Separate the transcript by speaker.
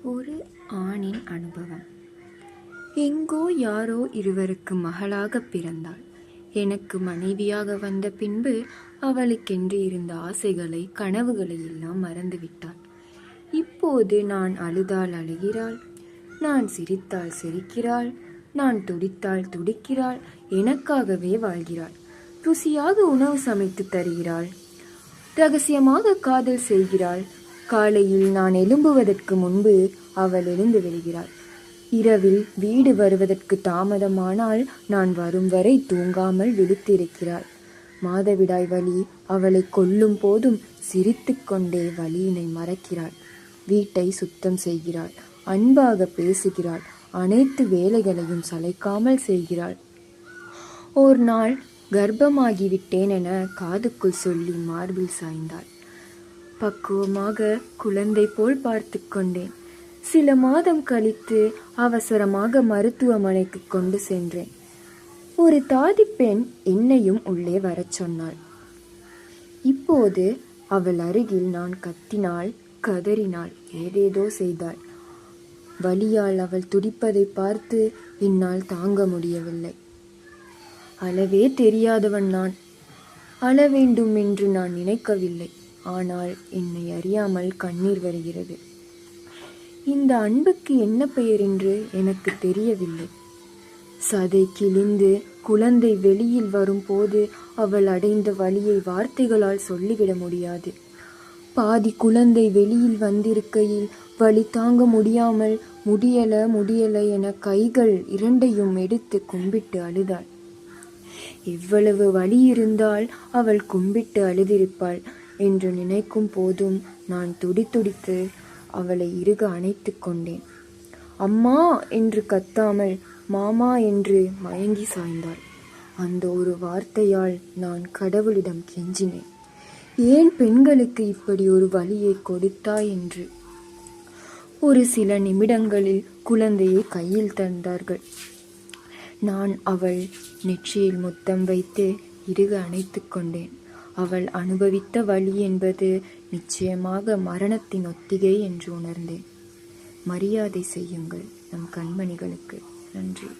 Speaker 1: ஒரு ஆணின் அனுபவம். எங்கோ யாரோ இருவருக்கு மகளாக பிறந்தாள். எனக்கு மனைவியாக வந்த பின்பு அவளுக்கென்று இருந்த ஆசைகளை, கனவுகளை எல்லாம் மறந்துவிட்டாள். இப்போது நான் அழுதால் அழுகிறாள், நான் சிரித்தால் சிரிக்கிறாள், நான் துடித்தால் துடிக்கிறாள். எனக்காகவே வாழ்கிறாள். ருசியாக உணவு சமைத்து தருகிறாள். ரகசியமாக காதல் செய்கிறாள். காலையில் நான் எழும்புவதற்கு முன்பு அவள் எழுந்து விடுகிறாள். இரவில் வீடு வருவதற்கு தாமதமானால் நான் வரும் வரை தூங்காமல் விழித்திருக்கிறாள். மாதவிடாய் வலி அவளை கொல்லும் போதும் சிரித்து கொண்டே வலியினை மறக்கிறாள். வீட்டை சுத்தம் செய்கிறாள். அன்பாக பேசுகிறாள். அனைத்து வேலைகளையும் சளைக்காமல் செய்கிறாள். ஓர் நாள் கர்ப்பமாகிவிட்டேன் என காதுக்குள் சொல்லி மார்பில் சாய்ந்தாள். பக்குவமாக குழந்தை போல் பார்த்து கொண்டேன். சில மாதம் கழித்து அவசரமாக மருத்துவமனைக்கு கொண்டு சென்றேன். ஒரு தாதி பெண் என்னையும் உள்ளே வரச் சொன்னாள். இப்போது அவள் அருகில் நான் கத்தினாள், கதறினாள், ஏதேதோ செய்தாள். வலியால் அவள் துடிப்பதை பார்த்து என்னால் தாங்க முடியவில்லை. அளவே தெரியாதவன் நான். அழ வேண்டும் என்று நான் நினைக்கவில்லை. ஆனால் என்னை அறியாமல் கண்ணீர் வருகிறது. இந்த அன்புக்கு என்ன பெயர் என்று எனக்கு தெரியவில்லை. சதை கிழிந்து குழந்தை வெளியில் வரும்போது அவள் அடைந்த வலியை வார்த்தைகளால் சொல்லிவிட முடியாது. பாதி குழந்தை வெளியில் வந்திருக்கையில் வலி தாங்க முடியாமல் முடியல என கைகள் இரண்டையும் எடுத்து கும்பிட்டு அழுதாள். எவ்வளவு வலி இருந்தால் அவள் கும்பிட்டு அழுதிருப்பாள் என்று நினைக்கும் போதும் நான் துடித்து அவளை இறுக அணைத்து கொண்டேன். அம்மா என்று கத்தாமல் மாமா என்று மயங்கி சாய்ந்தாள். அந்த ஒரு வார்த்தையால் நான் கடவுளிடம் கெஞ்சினேன், ஏன் பெண்களுக்கு இப்படி ஒரு வலியை கொடுத்தாய் என்று. ஒரு சில நிமிடங்களில் குழந்தையை கையில் தந்தார்கள். நான் அவள் நெற்றியில் முத்தம் வைத்து இறுக அணைத்து கொண்டேன். அவள் அனுபவித்த வலி என்பது நிச்சயமாக மரணத்தின் ஒத்திகை என்று உணர்ந்தேன். மரியாதை செய்யுங்கள் நம் கண்மணிகளுக்கு. நன்றி.